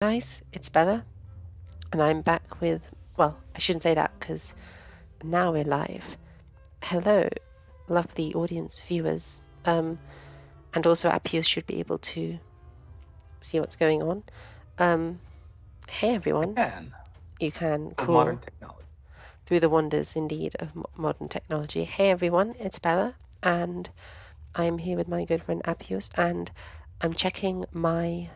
Guys, it's Bella, and I'm back with, well, I shouldn't say that because now we're live. Hello, lovely audience viewers. And also Apius should be able to see what's going on. Hey everyone. Can You can, of modern cool. technology. Through the wonders indeed of modern technology. Hey everyone, it's Bella, and I'm here with my good friend Apius, and I'm checking my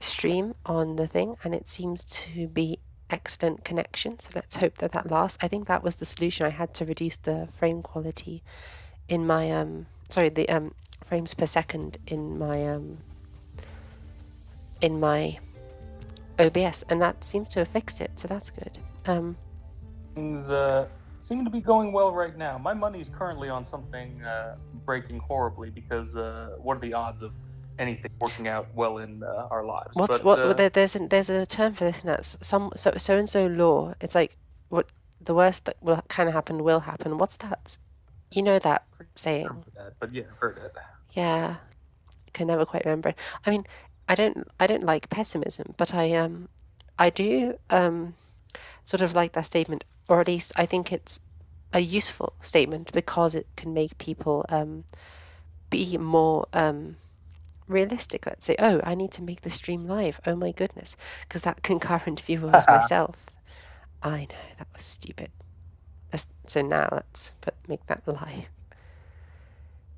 stream on the thing, and it seems to be excellent connection, so let's hope that that lasts. I think that was the solution. I had to reduce the frame quality in my the frames per second in my OBS, and that seems to have fixed it, so that's good. Things seem to be going well right now. My money's currently on something breaking horribly because what are the odds of anything working out well in our lives? There's a term for this, and that's so and so law. It's like what the worst that will kind of happen will happen. What's that? You know that saying? For that, but yeah, I've heard it. Yeah, can never quite remember it. I mean, I don't like pessimism, but I do sort of like that statement, or at least I think it's a useful statement because it can make people be more realistic. Let's say, oh, I need to make the stream live. Oh my goodness, because that concurrent viewer was myself. I know that was stupid. So now let's make that live.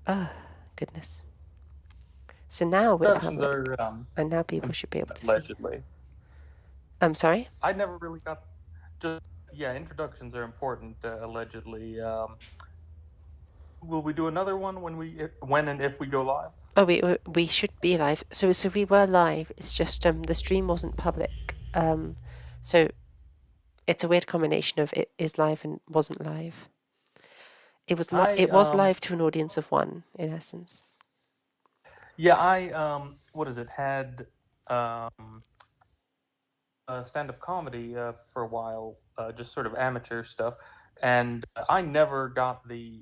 Oh goodness. So now we're Introductions public, are and now people should be able to see. allegedly. I'm sorry? I never really got just yeah. Introductions are important. Allegedly. Will we do another one when and if we go live? Oh, we should be live. So we were live. It's just the stream wasn't public. So it's a weird combination of it is live and wasn't live. It was it was live to an audience of one, in essence. Yeah, I what is it? Had stand-up comedy for a while, just sort of amateur stuff, and I never got the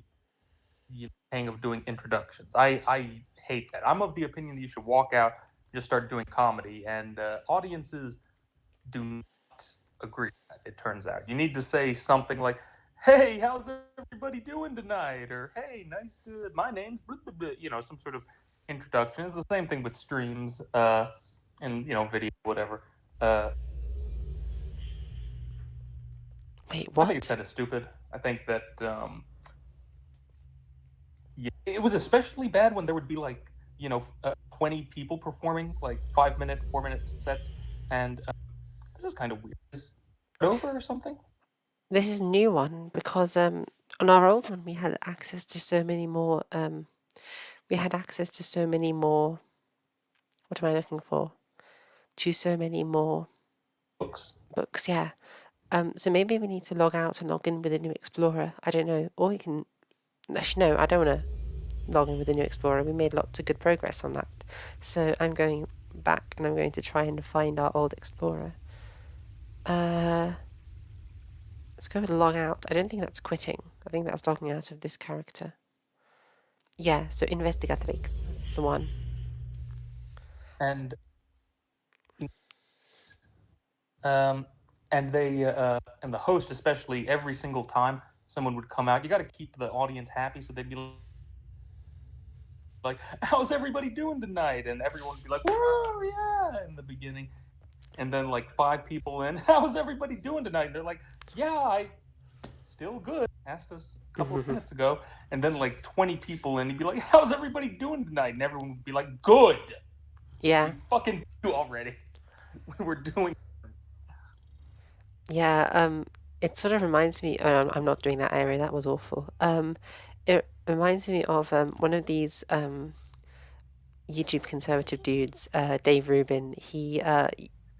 hang of doing introductions. I hate that. I'm of the opinion that you should walk out, just start doing comedy, and audiences do not agree. It turns out you need to say something like, "Hey, how's everybody doing tonight?" or "Hey, nice to. My name's blah, blah, blah," some sort of introduction. It's the same thing with streams and video, whatever. Wait, I think what? it's kind of stupid. I think that yeah, it was especially bad when there would be 20 people performing like 5-minute, 4-minute sets, and this is kind of weird. Is it over or something? This is a new one because on our old one we had access to so many more. We had access to so many more. What am I looking for? To so many more Books. books. Yeah. So maybe we need to log out and log in with a new Explorer. I don't know. Or we can. Actually, no, I don't want to log in with a new Explorer. We made lots of good progress on that. So I'm going back and I'm going to try and find our old Explorer. Let's go with log out. I don't think that's quitting. I think that's logging out of this character. Yeah, so Investigatrix. That's the one. And and they and the host especially, every single time someone would come out, you got to keep the audience happy, so they'd be like, "How's everybody doing tonight?" and everyone would be like, "Whoa, yeah!" in the beginning, and then like 5 people in, "How's everybody doing tonight?" and they're like, "Yeah, I still good." Asked us a couple of minutes ago, and then like 20 people in, you'd be like, "How's everybody doing tonight?" and everyone would be like, "Good." Yeah. We fucking do already. We were doing. Yeah, it sort of reminds me. Oh, I'm not doing that area. That was awful. It reminds me of one of these YouTube conservative dudes, Dave Rubin. He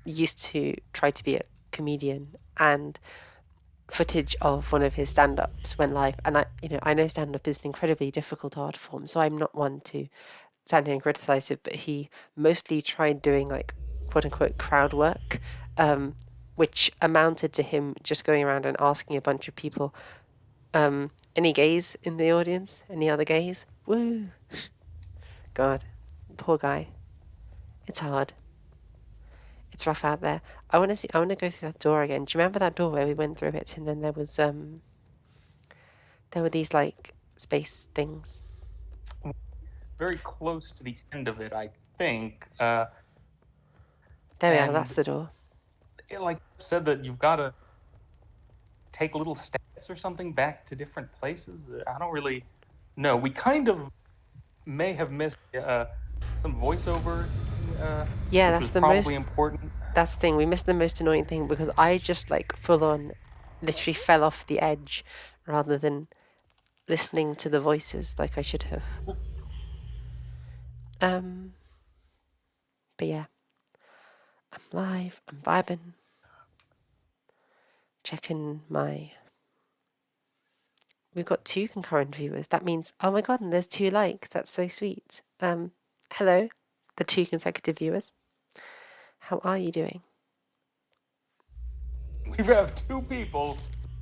used to try to be a comedian, and footage of one of his stand-ups went live. And I know stand-up is an incredibly difficult art form, so I'm not one to stand here and criticize it. But he mostly tried doing like quote unquote crowd work, which amounted to him just going around and asking a bunch of people, any gays in the audience? Any other gays? Woo! God, poor guy. It's hard. It's rough out there. I want to see. I want to go through that door again. Do you remember that door where we went through it, and then there were these like space things. Very close to the end of it, I think. There we are. That's And the door. like you said, that you've got to take little steps or something back to different places. I don't really know. We kind of may have missed some voiceover, Yeah, which that's was the probably most. important. That's the thing. We missed the most annoying thing because I just like full on, literally fell off the edge, rather than listening to the voices like I should have. Um, but yeah, I'm live. I'm vibing. Checking my. We've got 2 concurrent viewers. That means, oh my god, and there's 2 likes. That's so sweet. Hello, the 2 consecutive viewers. How are you doing? We have 2 people.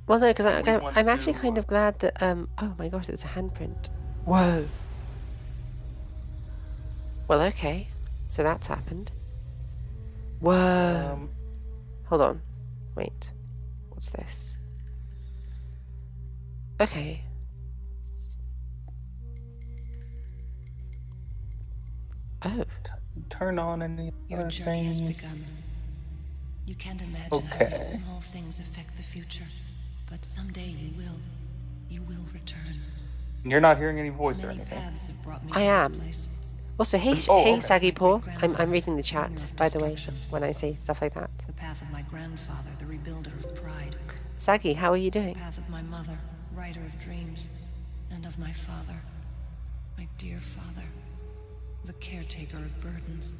Well, no, because We want I'm actually kind to. of glad that. Oh my gosh, it's a handprint. Whoa. Well, okay. So that's happened. Whoa. Hold on. Wait. What's this? Okay. Oh. Turn on any Your other journey has things. begun. You can't imagine how these small things affect the future, but someday you will. You will return. You're not hearing any voice or Many anything. paths have brought me I to am. this place. Also, hey, Oh, hey, okay. Saggy Paw. I'm Great-grandmother, reading the bringer chat, of by the way, destruction. when I say stuff like that. The path of my grandfather, the rebuilder of pride. Saggy, how are you The doing? path of my mother, writer of dreams. And of my father, my dear father, the caretaker of burdens.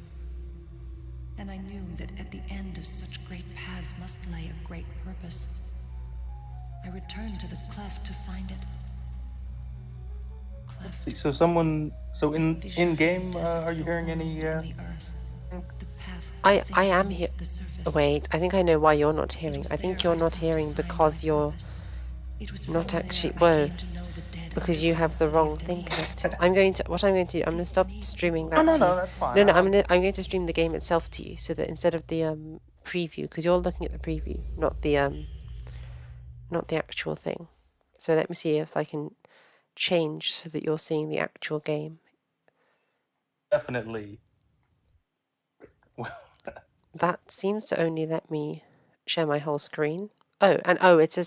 And I knew that at the end of such great paths must lay a great purpose. I returned to the cleft to find it. Let's Cleft. see. So in game, are you hearing any? The earth. The path I am here. the surface. Wait, I think I know why you're not hearing. It I was think there you're I not sought to hearing find because my you're purpose. It was not from actually. there I Whoa, came to know the dead because you have underground the city wrong of thing Denise. connected. What I'm going to do, I'm going to stop streaming No, that no, to you. no. That's fine. No, no, I'm going to stream the game itself to you, so that instead of the preview, because you're looking at the preview, not the actual thing. So let me see if I can change so that you're seeing the actual game. Definitely. That seems to only let me share my whole screen. Oh, and it's a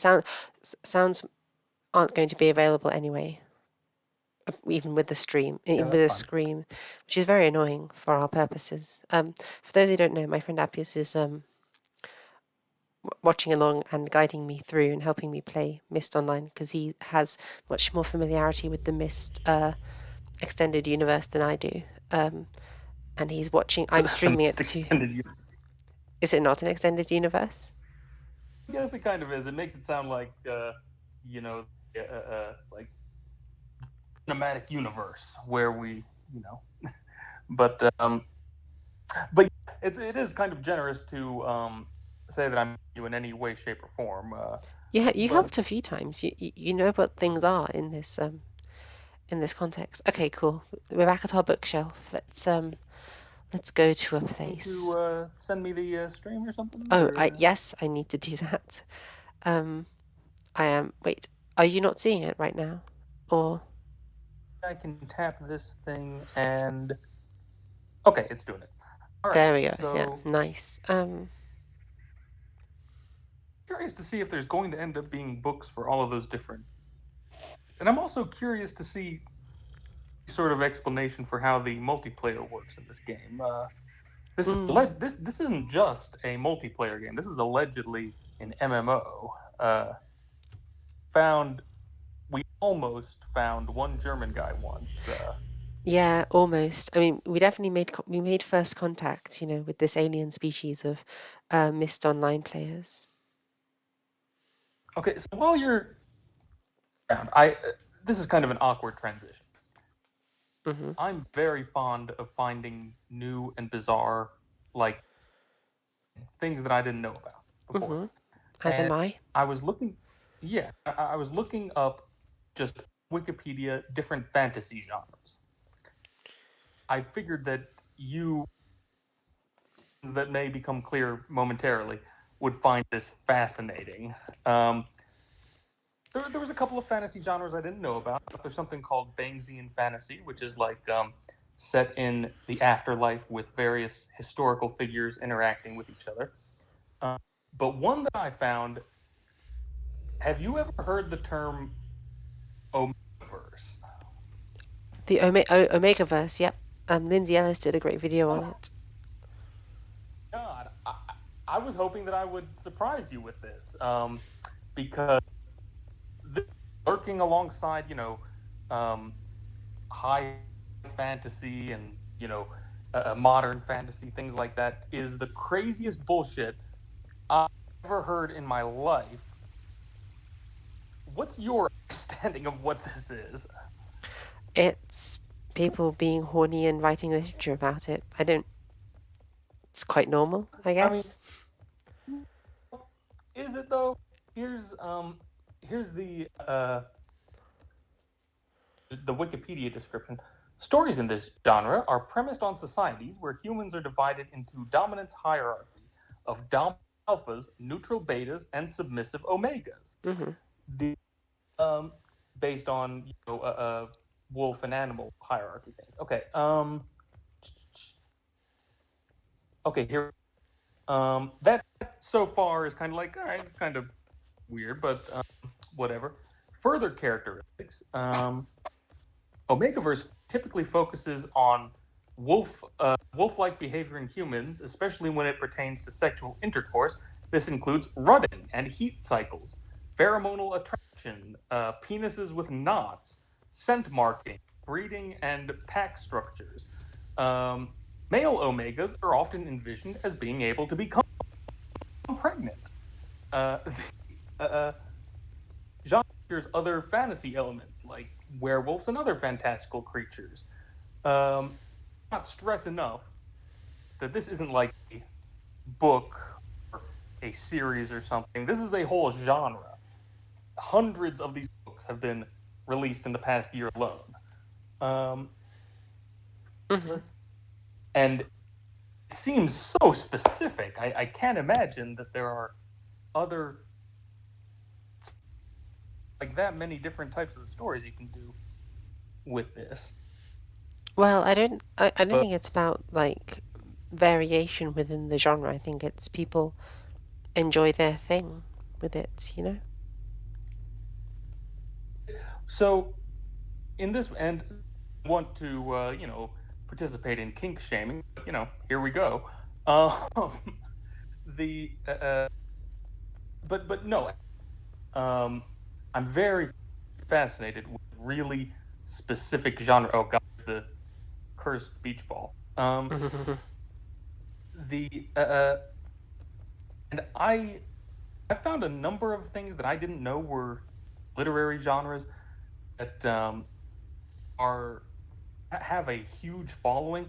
sounds aren't going to be available anyway, even with the stream, even with a fine. scream, which is very annoying for our purposes. For those who don't know, my friend Apius is watching along and guiding me through and helping me play Myst Online because he has much more familiarity with the Myst extended universe than I do. And he's watching. I'm streaming it to him. Is it not an extended universe? I guess it kind of is. It makes it sound like, like cinematic universe where we, but it is kind of generous to say that I'm you in any way, shape, or form. Yeah, you but helped a few times. You know what things are in this context. Okay, cool. We're back at our bookshelf. Let's go to a place. to send me the stream or something. Oh, or, yes, I need to do that. I am. Wait, are you not seeing it right now, or? I can tap this thing and okay, it's doing it. All right, There we go. so Yeah, nice. Curious to see if there's going to end up being books for all of those different. And I'm also curious to see sort of explanation for how the multiplayer works in this game. This isn't just a multiplayer game. This is allegedly an MMO. We almost found one German guy once. Yeah, almost. I mean, we definitely made first contact, with this alien species of Myst Online players. Okay, so while you're around, this is kind of an awkward transition. Mm-hmm. I'm very fond of finding new and bizarre, like things that I didn't know about before. Mm-hmm. As am I. I was looking, I was looking up just Wikipedia different fantasy genres. I figured that you that may become clear momentarily, would find this fascinating. Um, there was a couple of fantasy genres I didn't know about. There's something called Bangsian fantasy, which is like set in the afterlife with various historical figures interacting with each other. Um, but one that I found, have you ever heard the term Omegaverse? The Omegaverse, yep. Lindsay Ellis did a great video on Oh, it. God. I was hoping that I would surprise you with this because this, lurking alongside, um, high fantasy and modern fantasy, things like that, is the craziest bullshit I've ever heard in my life. What's your understanding of what this is? It's people being horny and writing literature about it. I don't. It's quite normal, I I mean, guess. is it though? Here's the Wikipedia description. Stories in this genre are premised on societies where humans are divided into dominance hierarchy of dominant alphas, neutral betas, and submissive omegas. Hmm. The based on wolf and animal hierarchy things. Okay. Okay. Here. That so far is kind of like, all right, it's kind of weird, but whatever. Further characteristics. Omegaverse typically focuses on wolf-like behavior in humans, especially when it pertains to sexual intercourse. This includes rutting and heat cycles, pheromonal attraction, penises with knots, scent marking, breeding, and pack structures. Um, Male omegas are often envisioned as being able to become pregnant. The genre features other fantasy elements like werewolves and other fantastical creatures. Not stress enough that this isn't like a book or a series or something. This is a whole genre. Hundreds of these books have been released in the past year alone. Um, Hmm. and it seems so specific. I can't imagine that there are other, like, that many different types of stories you can do with this. Well, I don't But think it's about like variation within the genre. I think it's people enjoy their thing with it. You know. so in this, and want to participate in kink shaming, but here we go. Um, the but no, um, I'm very fascinated with really specific genre. Oh god, the cursed beach ball. The and I found a number of things that I didn't know were literary genres that are have a huge following.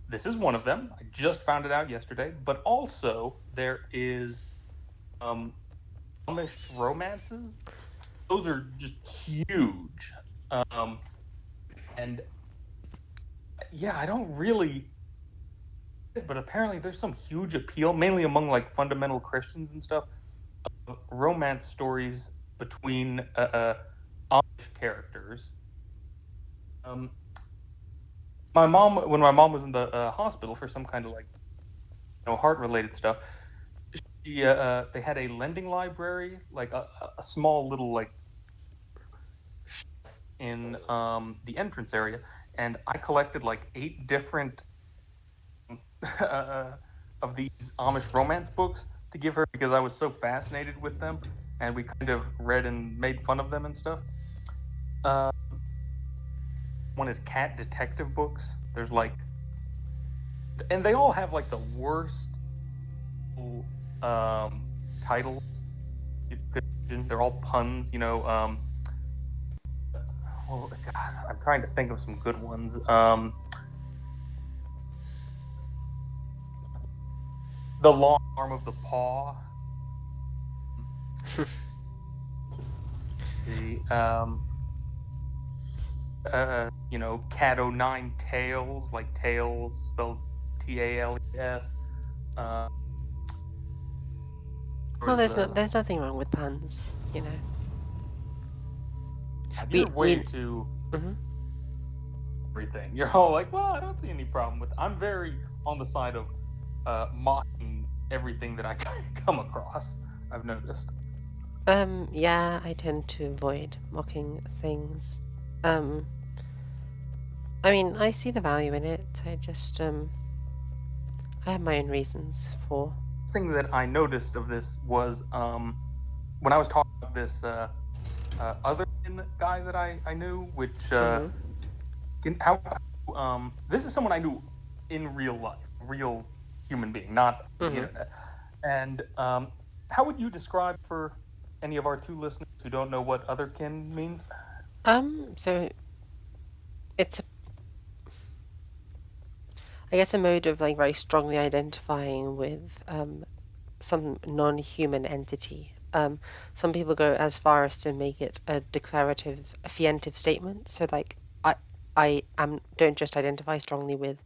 This is one of them. I just found it out yesterday. But also there is um, Amish romances. Those are just huge. Um, and yeah, I don't really, but apparently there's some huge appeal, mainly among like fundamental Christians and stuff, of romance stories between Amish characters. Um, when my mom was in the hospital for some kind of like heart related stuff, they had a lending library, like a small little like shelf in the entrance area, and I collected like 8 different uh, of these Amish romance books to give her because I was so fascinated with them, and we kind of read and made fun of them and stuff. Uh, One is cat detective books. There's like, and they all have like the worst um, titles. They're all puns, oh God, I'm trying to think of some good ones. The long arm of the paw. Let's see. Cat o' nine tails, like tails spelled Tales. Uh, Well, was there's nothing wrong with puns, you know. you're way We too mhm. everything. You're all like, well, I don't see any problem with it. I'm very on the side of mocking everything that I come across. I've noticed. Yeah, I tend to avoid mocking things. Um, I mean, I see the value in it. I have my own reasons for. Thing that I noticed of this was when I was talking about this other guy that I knew, which Mhm. this is someone I knew in real life, real human being, not on the Mhm. internet. And how would you describe for any of our two listeners who don't know what otherkin means? So it's I guess a mode of like very strongly identifying with some non-human entity. Some people go as far as to make it a declarative, affirmative statement. So like I don't just identify strongly with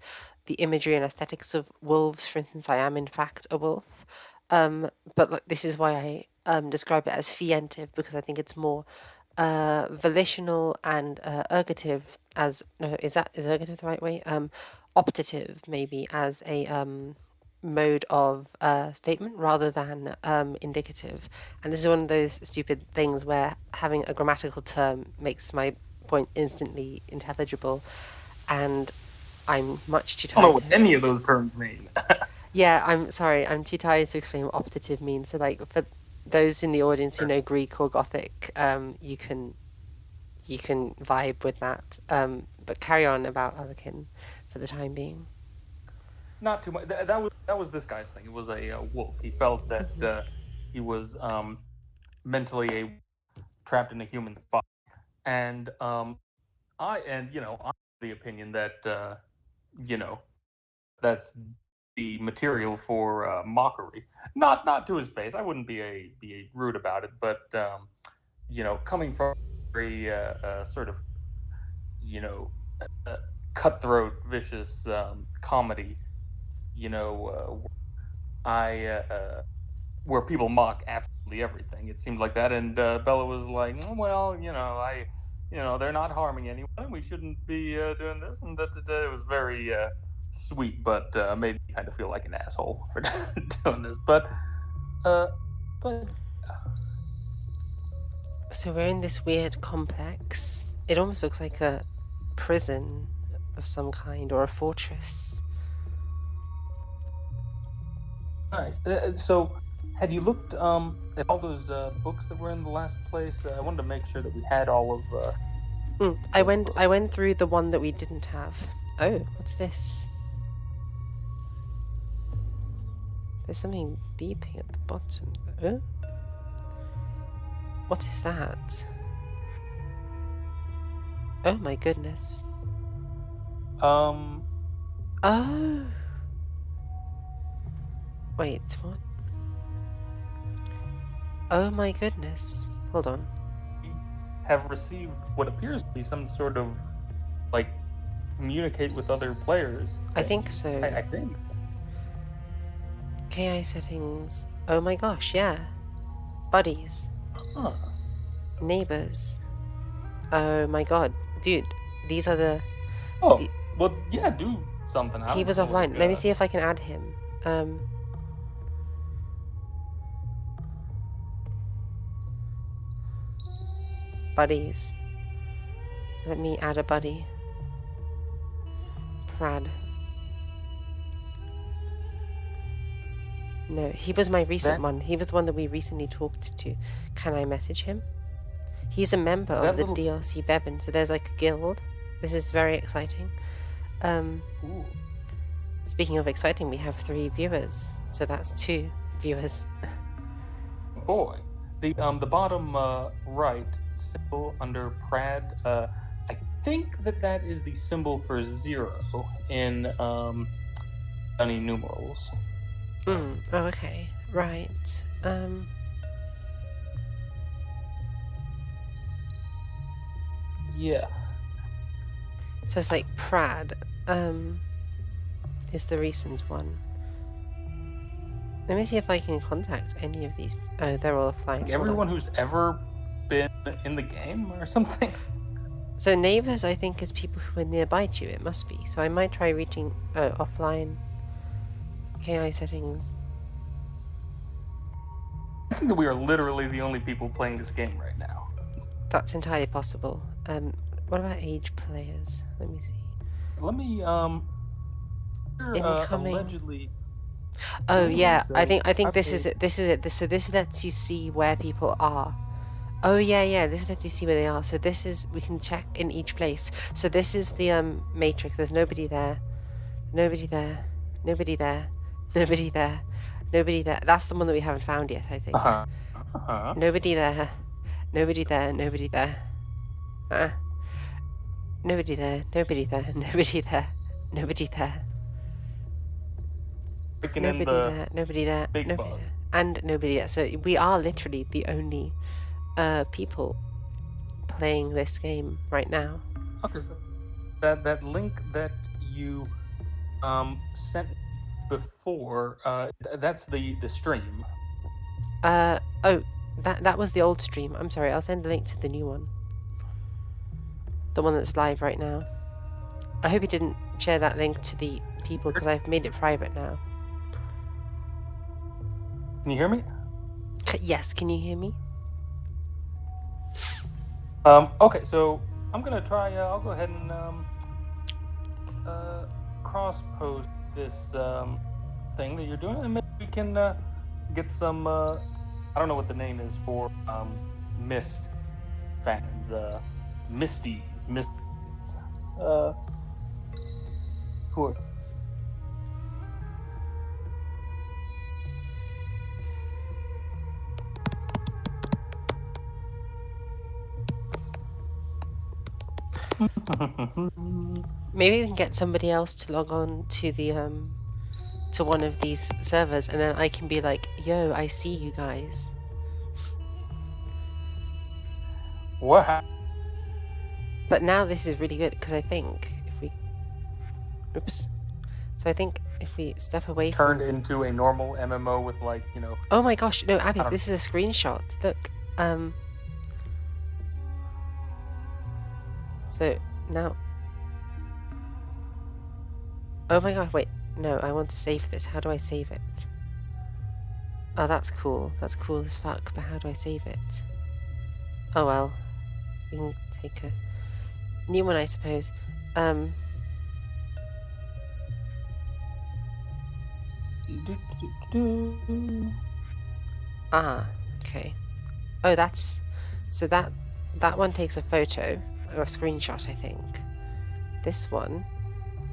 the imagery and aesthetics of wolves. For instance, I am in fact a wolf. But like, this is why I describe it as fientive, because I think it's more volitional and ergative as no, is ergative the right way? Optative maybe as a mode of statement rather than indicative. And this is one of those stupid things where having a grammatical term makes my point instantly intelligible, and I'm much too I don't know tired what to any of those terms mean. yeah, I'm sorry. I'm too tired to explain what optative means. So, like, for those in the audience who know Greek or Gothic, you can vibe with that. But carry on about Otherkin for the time being. Not too much. That was this guy's thing. It was a wolf. He felt that he was mentally trapped in a human's body, and I'm the opinion that you know that's the material for mockery. Not to his face. I wouldn't be rude about it, but coming from a very sort of you know uh, cutthroat, vicious comedy, you know, I where people mock absolutely everything. It seemed like that, and Bella was like, "Well, they're not harming anyone. We shouldn't be doing this." And it was very sweet, but made me kind of feel like an asshole for doing this. Uh, but So we're in this weird complex. It almost looks like a prison of some kind or a fortress. nice. So, had you looked at all those books that were in the last place? I wanted to make sure that we had all of I those went. I books. went through the one that we didn't have. Oh, what's this? There's something beeping at the bottom. Oh, what is that? Oh my goodness. Um, Oh. Wait, what? Oh my goodness. Hold on. have received what appears to be some sort of like communicate with other players I thing. think so. I think. KI settings. Oh my gosh, yeah. Buddies. Huh. Neighbors. Oh my god. Dude, these are the... Oh, well, yeah, do something. I He don't was know. offline. Let me see if I can add him. Buddies. Let me add a buddy. Prad. No, he was my recent that one. He was the one that we recently talked to. Can I message him? He's a member of that the little. DLC Bevan, so there's like a guild. This is very exciting. Ooh. Speaking of exciting, we have 3 viewers, so that's 2 viewers. Boy, the bottom right symbol under Prad. I think that is the symbol for 0 in Dunny numerals. Oh, okay. Right. Yeah. So it's like Prad. is the recent one. Let me see if I can contact any of these. Oh, they're all offline. Like everyone who's ever been in the game or something. So neighbors, I think, is people who are nearby to you. It must be. So I might try reaching offline. KI settings. I think that we are literally the only people playing this game right now. That's entirely possible. What about age players? Let me see. Let me Incoming. Allegedly. Oh yeah, So I think this is it. So this lets you see where people are. Oh yeah. This lets you see where they are. So this is, we can check in each place. So this is the matrix. There's nobody there. Nobody there. Nobody there. Nobody there. Nobody there. That's the one that we haven't found yet, I think. Nobody there. Nobody there. Nobody there. Nobody there. Nobody there. Nobody there. Nobody there. Nobody there. Nobody there. Nobody there. And nobody there. So we are literally the only people playing this game right now. Okay, so that link that you sent before, that's the stream. Oh, that was the old stream. I'm sorry, I'll send a link to the new one. The one that's live right now. I hope you didn't share that link to the people because I've made it private now. Can you hear me? Yes, can you hear me? Okay, so I'm gonna try. I'll go ahead and cross-post this thing that you're doing, and maybe we can get some. I don't know what the name is for Myst fans. Misties. Who are. Maybe we can get somebody else to log on to the to one of these servers, and then I can be like, "Yo, I see you guys." What happened? But now this is really good because I think if we, oops, so I think if we step away Turned from into a normal MMO with Oh my gosh, no, Apius, this is a screenshot. Look, so now. Oh my god, wait. No, I want to save this. How do I save it? Oh, that's cool. That's cool as fuck, but how do I save it? Oh well. We can take a new one, I suppose. Okay. Oh, that's... So that one takes a photo, or a screenshot, I think. This one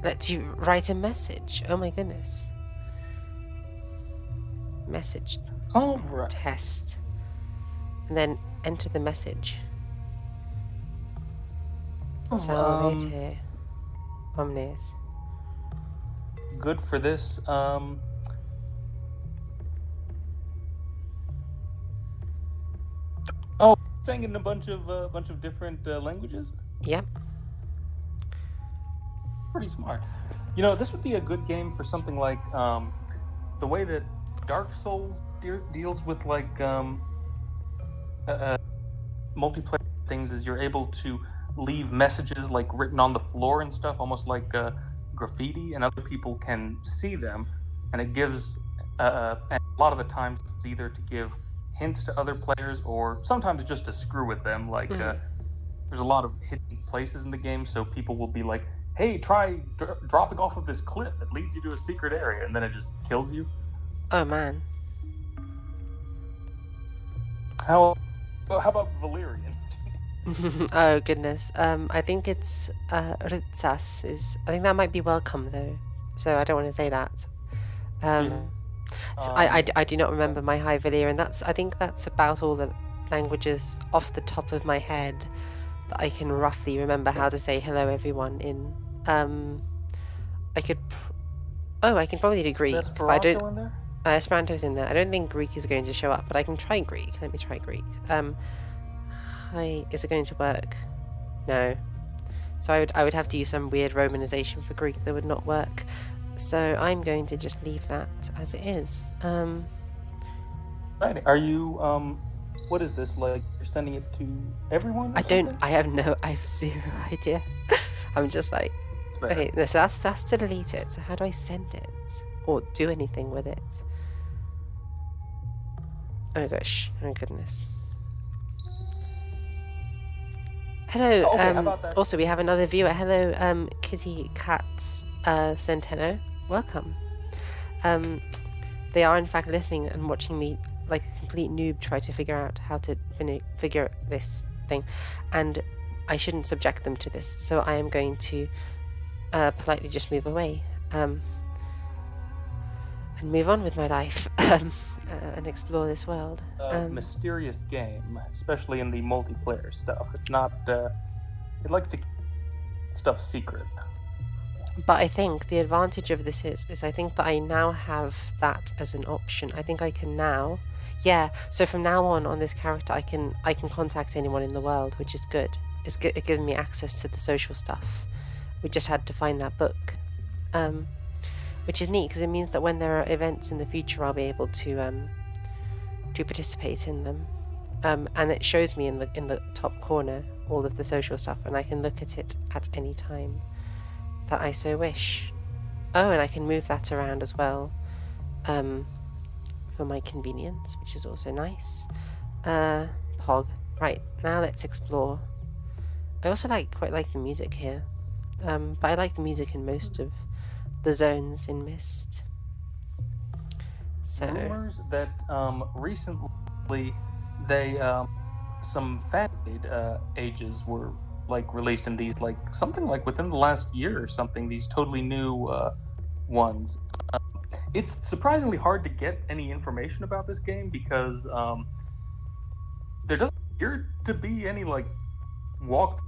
lets you write a message. Oh my goodness. Message. Oh, right. Test. And then enter the message. Salvete omnes. Good for this. Oh, sang in a bunch of different languages. Yep. Pretty smart. This would be a good game for something like the way that Dark Souls deals with multiplayer things. Is you're able to leave messages written on the floor and stuff, almost like graffiti, and other people can see them, and it gives and a lot of the times it's either to give hints to other players or sometimes just to screw with them. There's a lot of hidden places in the game, so people will be like, hey, try dropping off of this cliff, it leads you to a secret area, and then it just kills you. Oh man. How about Valerian? Oh goodness. I think it's Ritsas is. I think that might be welcome though. So I don't want to say that. So I do not remember my High Valyrian. I think that's about all the languages off the top of my head that I can roughly remember how to say hello everyone in. I can probably do Greek. But I don't. In there? Esperanto's in there. I don't think Greek is going to show up, but I can try Greek. Let me try Greek. Hi, is it going to work? No. So I would have to use some weird romanization for Greek that would not work. So I'm going to just leave that as it is. Are you what is this, like you're sending it to everyone or something? I have zero idea. I'm just like, Fair. okay, so that's to delete it. So how do I send it? Or do anything with it? Oh gosh, oh goodness. Hello, Okay, how about that? also we have another viewer. Hello, Kitty Cats Centeno. Welcome. They are in fact listening and watching me like a complete noob try to figure out how to figure this thing, and I shouldn't subject them to this, so I am going to politely just move away and move on with my life and explore this world. Mysterious game, especially in the multiplayer stuff. It's not. It likes to keep stuff secret. But I think the advantage of this is I think that I now have that as an option. I think I can now, yeah. So from now on this character, I can contact anyone in the world, which is good. It's giving me access to the social stuff. We just had to find that book, which is neat because it means that when there are events in the future, I'll be able to participate in them. And it shows me in the top corner all of the social stuff, and I can look at it at any time that I so wish. Oh, and I can move that around as well for my convenience, which is also nice. Pog. Right, now let's explore. I also quite like the music here, but I like the music in most of the zones in Myst. So rumors that recently they some fan-made ages were like released in these, like something like within the last year or something, these totally new ones. It's surprisingly hard to get any information about this game because there doesn't appear to be any like walk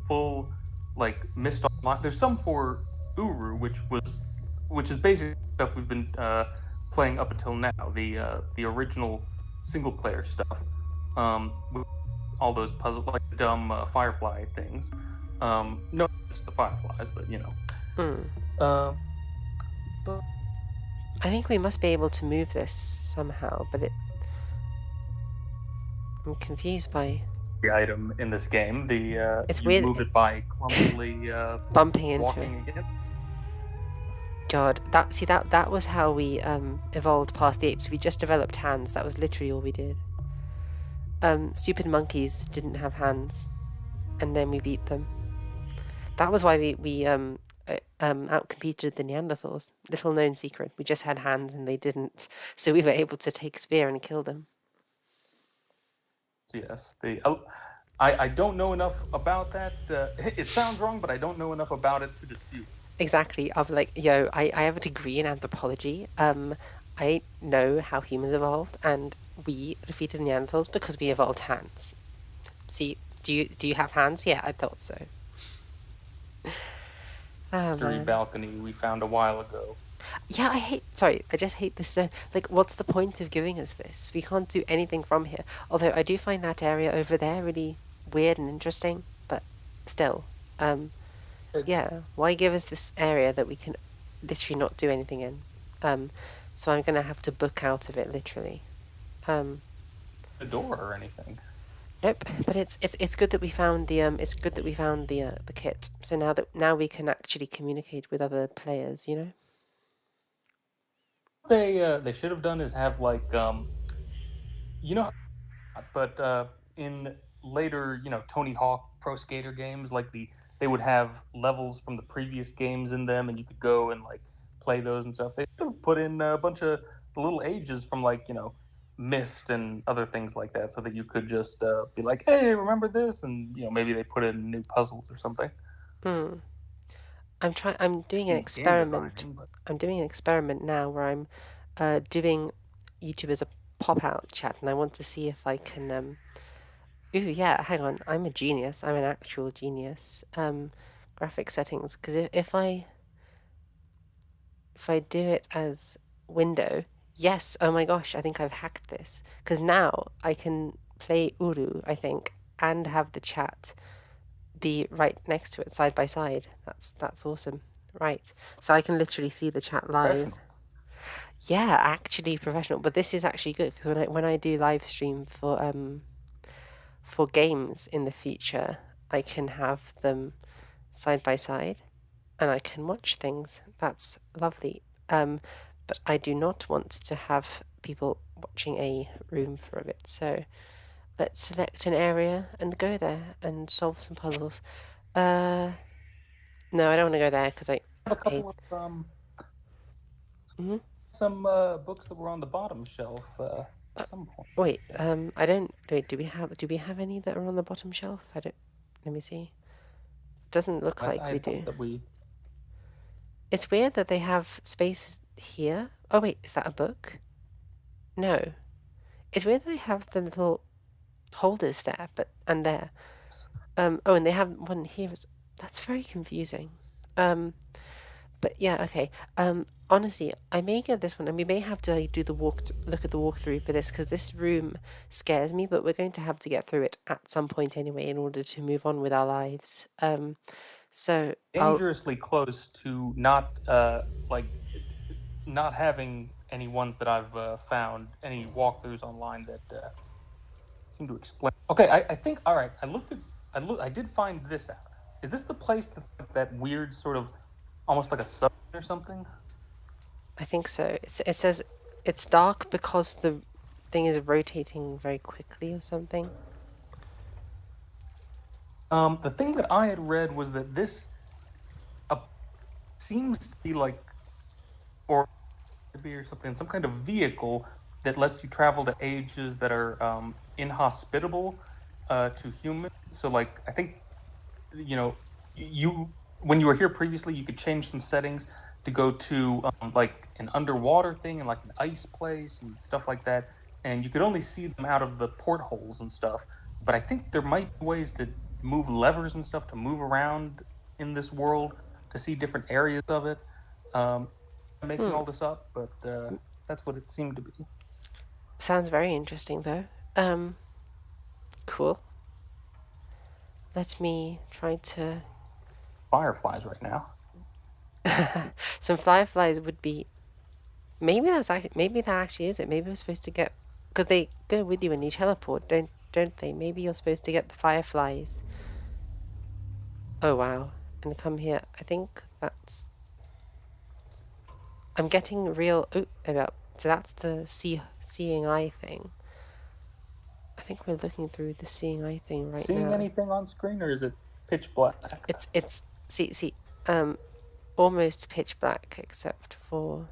full like Myst Online. There's some for Uru, which is basically stuff we've been playing up until now, the original single player stuff, with all those puzzle like dumb Firefly things. No, it's the Fireflies, but you know. But I think we must be able to move this somehow, but I'm confused by the item in this game, it's you weird. move it by clumsily bumping into walking it. again. God, that was how we evolved past the apes. We just developed hands. That was literally all we did. Stupid monkeys didn't have hands, and then we beat them. That was why we outcompeted the Neanderthals. Little known secret. We just had hands and they didn't, so we were able to take a spear and kill them. Yes, I don't know enough about that. It sounds wrong, but I don't know enough about it to dispute. Exactly. I'm like, I have a degree in anthropology. I know how humans evolved, and we defeated Neanderthals because we evolved hands. See, do you have hands? Yeah, I thought so. Mystery balcony we found a while ago. Yeah, I just hate this zone. Like, what's the point of giving us this? We can't do anything from here. Although I do find that area over there really weird and interesting, but still, yeah, why give us this area that we can literally not do anything in? So I'm gonna have to book out of it literally. A door or anything? Nope, but it's good that we found the kit. So now we can actually communicate with other players, you know. They should have done is have like you know, but in later, you know, Tony Hawk Pro Skater games, like they would have levels from the previous games in them, and you could go and like play those and stuff. They should have put in a bunch of the little ages from like, you know, Myst and other things like that, so that you could just be like, hey, remember this, and you know, maybe they put in new puzzles or something. I'm doing an experiment. I'm doing an experiment now where I'm doing YouTube as a pop-out chat, and I want to see if I can. Ooh, yeah. Hang on. I'm a genius. I'm an actual genius. Graphic settings, because if I do it as window, yes. Oh my gosh, I think I've hacked this, because now I can play Uru, I think, and have the chat be right next to it, side by side. That's awesome. Right. So I can literally see the chat live. Professionals. Yeah, actually professional. But this is actually good because when I do live stream for games in the future, I can have them side by side and I can watch things. That's lovely. But I do not want to have people watching a room for a bit. So let's select an area and go there and solve some puzzles. No, I don't want to go there because I have a hate. couple of Mhm. some books that were on the bottom shelf at some point. Wait, I don't. Wait, do we have any that are on the bottom shelf? I don't. Let me see. Doesn't look like I we thought do. that we It's weird that they have spaces here. Oh wait, is that a book? No. It's weird that they have the little holders there, and there. Oh, and they have one here. That's very confusing. But yeah, okay. Honestly, I may get this one, and we may have to like, do the look at the walkthrough for this because this room scares me. But we're going to have to get through it at some point anyway in order to move on with our lives. So I'll. dangerously close to not like not having any ones that I've found any walkthroughs online that seem to explain. Okay, I think all right. I did find this out. Is this the place that weird sort of almost like a sub or something? I think so. It says it's dark because the thing is rotating very quickly or something. The thing that I had read was that this seems to be like or something, some kind of vehicle that lets you travel to ages that are inhospitable to humans. So, like, I think you when you were here previously, you could change some settings to go to like an underwater thing and like an ice place and stuff like that, and you could only see them out of the portholes and stuff. But I think there might be ways to move levers and stuff to move around in this world to see different areas of it. I'm making all this up, but that's what it seemed to be. Sounds very interesting though. Cool. Let me try to. Fireflies right now. Some fireflies would be. Maybe that actually is it. Maybe we're supposed to get because they go with you when you teleport, don't they? Maybe you're supposed to get the fireflies. Oh wow! And come here. I think that's. I'm getting real. Oh, about. So that's the seeing eye thing. I think we're looking through the seeing eye thing right Seeing now. anything on screen, or is it pitch black? It's see almost pitch black except for.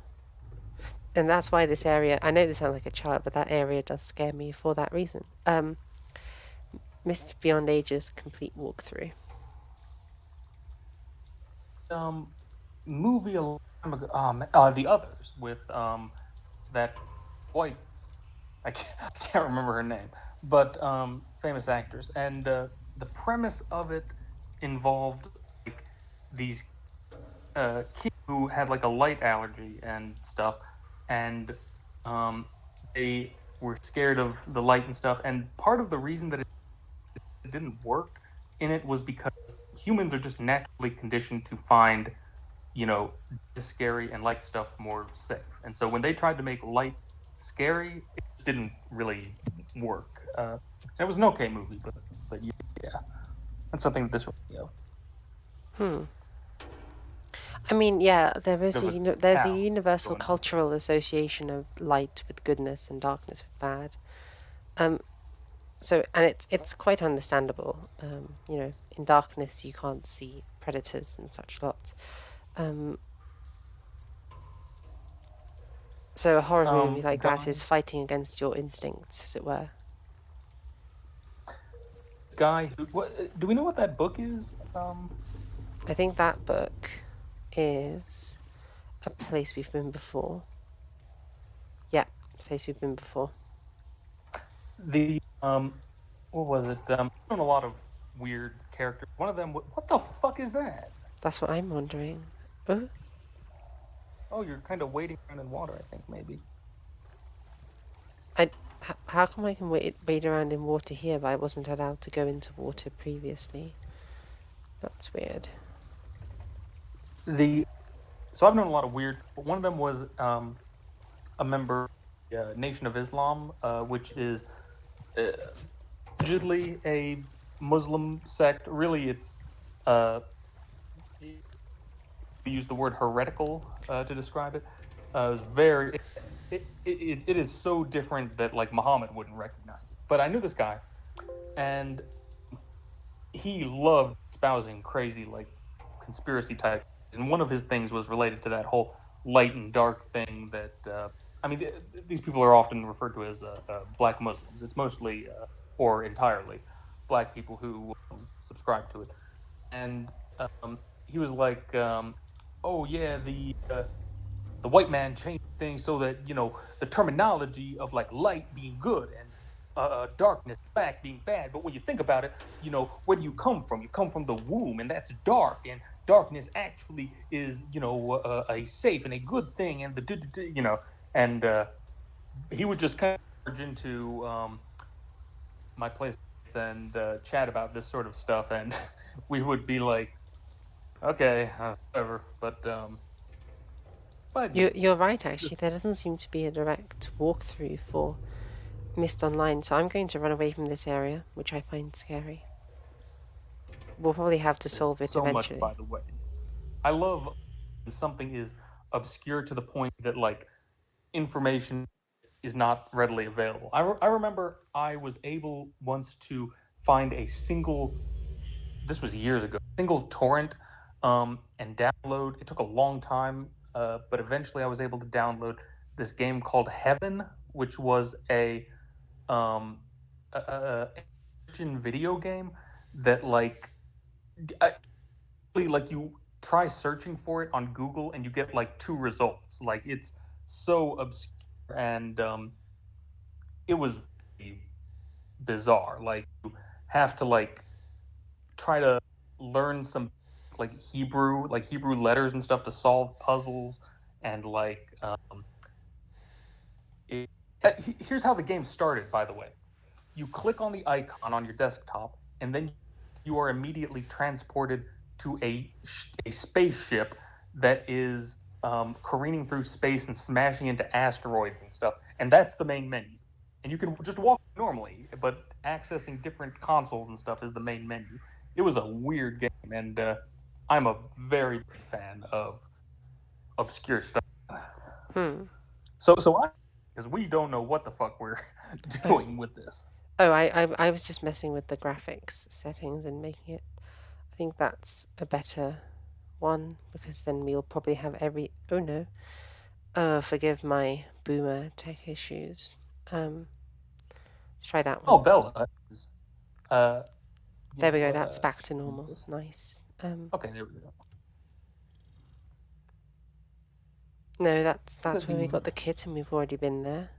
And that's why this area, I know this sounds like a child, but that area does scare me for that reason. Myst Beyond Ages complete walkthrough. Movie a long time ago. The Others with that white. I can't remember her name, but famous actress. And the premise of it involved like these kids who had like a light allergy and stuff, and they were scared of the light and stuff. And part of the reason that it didn't work in it was because humans are just naturally conditioned to find, scary and light stuff more safe. And so when they tried to make light scary, it didn't really work. It was an okay movie, but yeah, that's something that this Hmm. I mean, yeah, there's a universal going on. cultural association of light with goodness and darkness with bad. So and it's quite understandable. In darkness you can't see predators and such lot. So a horror movie like that is fighting against your instincts, as it were. Guy who do we know what that book is? I think that book is a place we've been before. Yeah, a place we've been before. The what was it? Doing a lot of weird characters. One of them. What the fuck is that? That's what I'm wondering. Oh, Oh, you're kind of wading around in water. I think maybe. how come I can wade around in water here, but I wasn't allowed to go into water previously? That's weird. the so I've known a lot of weird people. One of them was a member of the Nation of Islam, which is uh, allegedly a Muslim sect. Really, it's uh, we use the word heretical to describe it. It was very. It is so different that like Muhammad wouldn't recognize it. But I knew this guy, and he loved espousing crazy like conspiracy type, and one of his things was related to that whole light and dark thing. That I mean, these people are often referred to as black Muslims. It's mostly or entirely black people who subscribe to it, and he was like, "Oh yeah, the white man changed things so that the terminology of like light being good and darkness black being bad, but when you think about it, where do you come from? You come from the womb, and that's dark, and darkness actually is a safe and a good thing, and and he would just kind of merge into my place and chat about this sort of stuff, and we would be like, okay, whatever, but yeah, You're right, actually. There doesn't seem to be a direct walkthrough for Myst Online, so I'm going to run away from this area, which I find scary. We'll probably have to there's solve it so much, by eventually. the way. I love something is obscure to the point that like information is not readily available. I remember I was able once to find a single, this was years ago, single torrent and download. It took a long time, but eventually I was able to download this game called Heaven, which was um, a Christian video game that like you try searching for it on Google and you get like two results. Like it's so obscure and it was really bizarre. Like you have to like try to learn some like Hebrew letters and stuff to solve puzzles and it, here's how the game started, by the way. You click on the icon on your desktop, and then you are immediately transported to a spaceship that is careening through space and smashing into asteroids and stuff. And that's the main menu. And you can just walk normally, but accessing different consoles and stuff is the main menu. It was a weird game, and I'm a very big fan of obscure stuff. Hmm. So I, because we don't know what the fuck we're Oh, doing with this. I was just messing with the graphics settings and making it. I think that's a better one because then we'll probably have every. Oh no. Forgive my boomer tech issues. Let's try that Oh, one. Bella is, uh, There we go. That's back to normal. this. Nice. Okay, there we go. No, that's where we The got the kit, and we've already been there.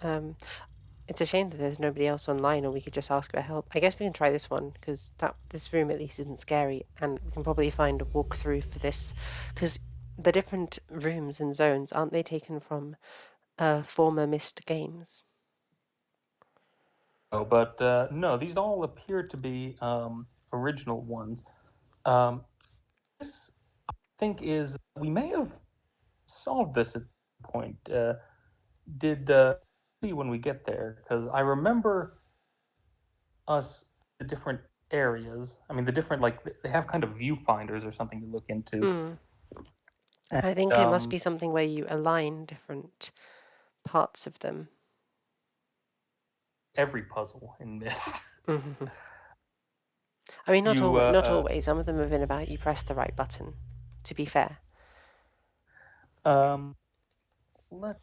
Um, it's a shame that there's nobody else online, or we could just ask for help. I guess we can try this one because this room at least isn't scary, and we can probably find a walkthrough for this because the different rooms and zones aren't they taken from former Myst games? but no, these all appear to be original ones. Um, this I think is we may have solved this at some point. Did see when we get there because I remember us the different areas. I mean, the different like they have kind of viewfinders or something to look into. Mm. And I think it must be something where you align different parts of them. every puzzle in Myst. I mean, you not always. Some of them have been about you press the right button. To be fair. Let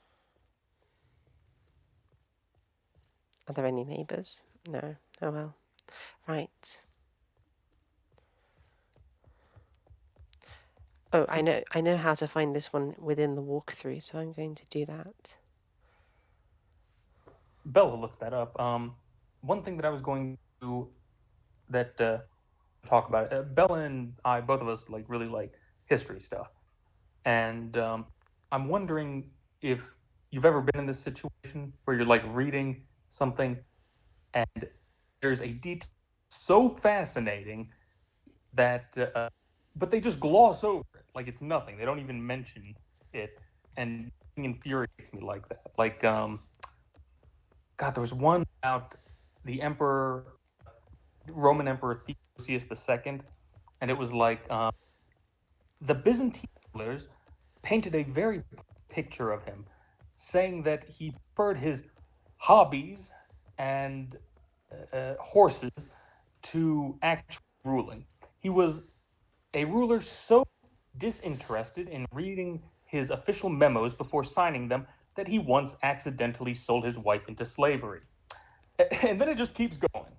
Are there any neighbours? No. Oh well. Right. Oh, I know how to find this one within the walkthrough, so I'm going to do that. Bella looks that up. One thing that I was going to that talk about it. Bella and I, both of us, like really like history stuff, and I'm wondering if you've ever been in this situation where you're like reading something and there's a detail so fascinating that, but they just gloss over it. like it's nothing. They don't even mention it, and it infuriates me like that. Like, God, there was one about the emperor, Roman Emperor Theodosius II, and it was like the Byzantine rulers painted a very picture of him, saying that he preferred his hobbies and horses to actual ruling. He was a ruler so disinterested in reading his official memos before signing them that he once accidentally sold his wife into slavery. And then it just keeps going.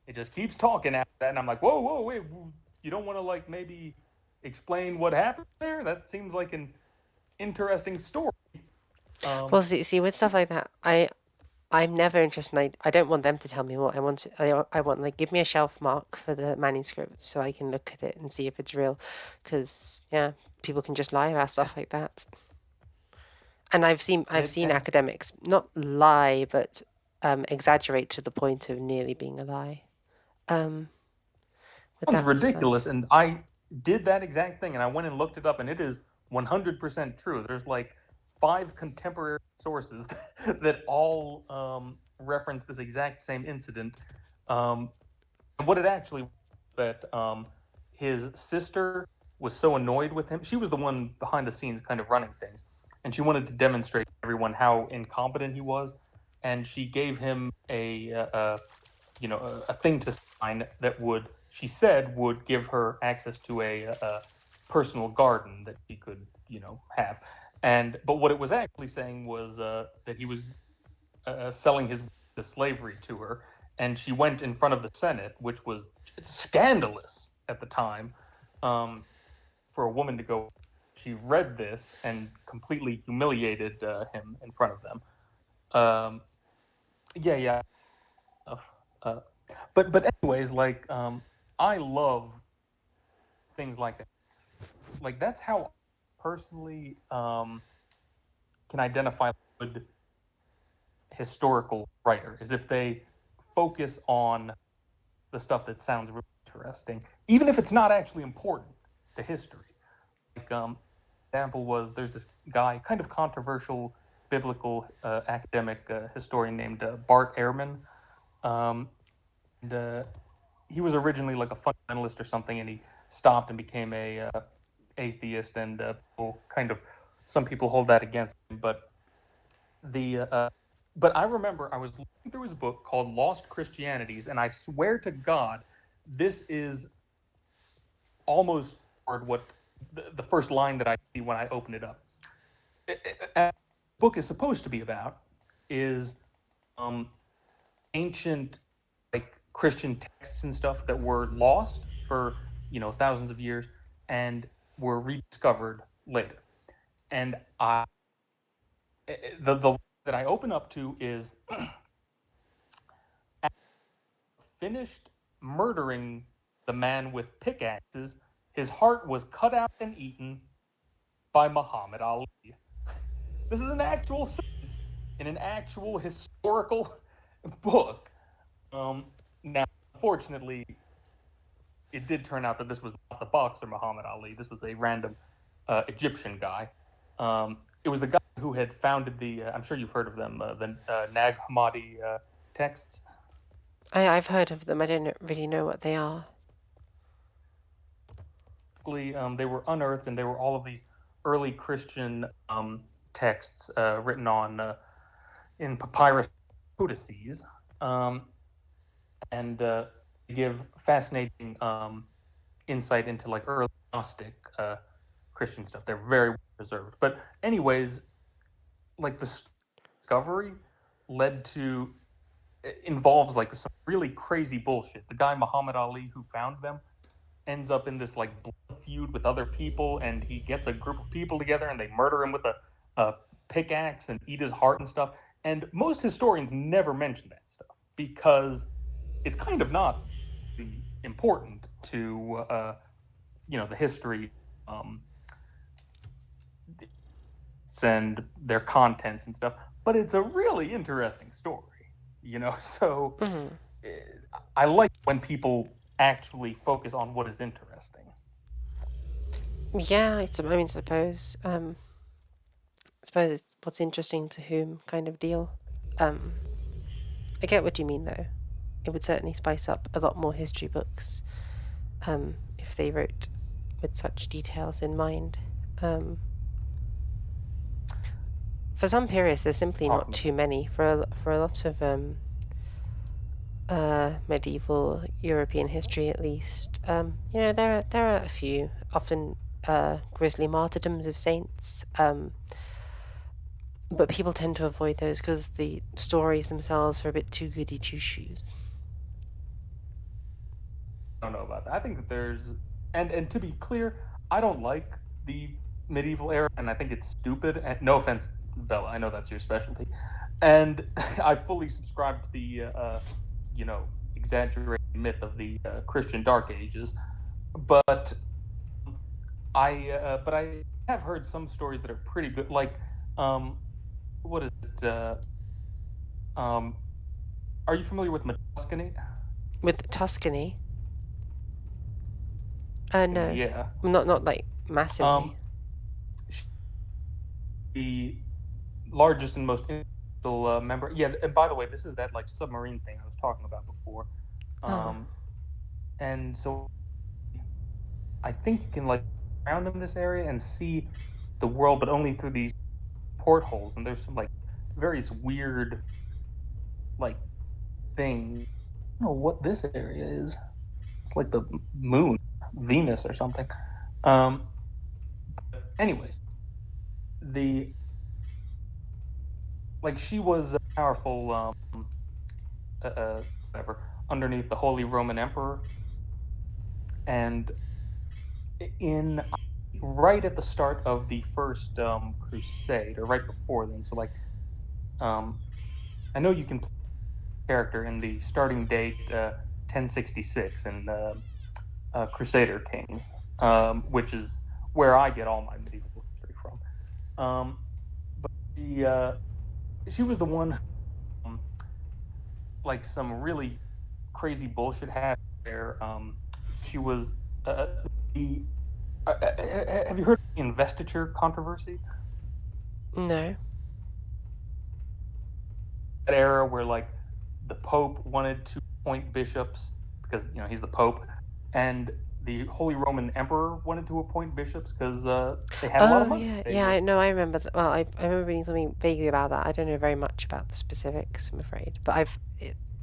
It just keeps talking after that, and I'm like, whoa, whoa, wait, you don't want to like maybe explain what happened there? That seems like an interesting story. Well, see, with stuff like that, I'm never interested. I don't want them to tell me what I want. I want like give me a shelf mark for the manuscript so I can look at it and see if it's real, because yeah, people can just lie about stuff like that. And I've seen And academics not lie, but exaggerate to the point of nearly being a lie. Um, with sounds that ridiculous. stuff. And I did that exact thing, and I went and looked it up, and it is 100% true. There's like 5 contemporary sources that all reference this exact same incident. And what it actually was that his sister was so annoyed with him. She was the one behind the scenes kind of running things. And she wanted to demonstrate to everyone how incompetent he was. And she gave him a thing to sign that would, she said, would give her access to a personal garden that he could, have. And but what it was actually saying was that he was selling his to slavery to her, and she went in front of the Senate, which was scandalous at the time, for a woman to go. She read this and completely humiliated him in front of them. Um, yeah, yeah. Uh, but anyways, like I love things like that. Like that's how I personally can identify a good historical writer is if they focus on the stuff that sounds really interesting, even if it's not actually important to history. Like example was there's this guy, kind of controversial biblical academic historian named Bart Ehrman. Um, and he was originally like a fundamentalist or something, and he stopped and became a atheist. And some people hold that against him. The but I remember I was looking through his book called Lost Christianities, and I swear to God, this is almost what the first line that I see when I open it up. The book is supposed to be about is um, ancient like Christian texts and stuff that were lost for thousands of years and were rediscovered later. And the that I open up to is finished murdering the man with pickaxes, his heart was cut out and eaten by Muhammad Ali. This is an actual sentence in an actual historical book. Now, unfortunately, it did turn out that this was not the boxer Muhammad Ali. This was a random Egyptian guy. It was the guy who had founded the, I'm sure you've heard of them, the Nag Hammadi texts. I've heard of them. I don't really know what they are. They were unearthed, and they were all of these early Christian texts written on in papyrus codices, and give fascinating insight into like early Gnostic Christian stuff. They're very well preserved. But anyways, like the discovery led to involves like some really crazy bullshit. The guy Muhammad Ali who found them ends up in this like blood feud with other people, and he gets a group of people together and they murder him with a pickaxe and eat his heart and stuff. And most historians never mention that stuff because it's kind of not important to the history and their contents and stuff. But it's a really interesting story, So Mm-hmm. I like when people actually focus on what is interesting. Yeah, it's, I mean, suppose it's what's interesting to whom kind of deal. Um, I get what you mean though. It would certainly spice up a lot more history books if they wrote with such details in mind. Um, for some periods, there's simply not Talking too many. For a lot of medieval European history, at least, there are a few, often grisly martyrdoms of saints. But people tend to avoid those because the stories themselves are a bit too goody two shoes. I don't know about that. I think that there's and to be clear, I don't like the medieval era, and I think it's stupid. And no offense, Bella, I know that's your specialty, and I fully subscribe to the exaggerated myth of the Christian Dark Ages, but I have heard some stories that are pretty good. Like, what is it? Um, are you familiar with Tuscany? With Tuscany, no, Yeah. not like Um, massively. the largest and most influential member. Yeah, and by the way, this is that like submarine thing I was talking about before. Oh, And so I think you can like around in this area and see the world, but only through these portholes. And there's some like various weird like things. I don't know what this area is. It's like the moon, Venus or something. Um, anyways, the like she was a powerful whatever underneath the Holy Roman Emperor, and in right at the start of the first crusade, or right before then. So like, um, I know you can play a character in the starting date 1066 in Crusader Kings, which is where I get all my medieval history from. But she was the one, um, like some really crazy bullshit happened there. She was the. Have you heard of the investiture controversy? no. That era where like the Pope wanted to appoint bishops because he's the Pope, and the Holy Roman Emperor wanted to appoint bishops because they had a lot of Oh, money. yeah, They yeah, were I remember. Well, I remember reading something vaguely about that. I don't know very much about the specifics, I'm afraid. But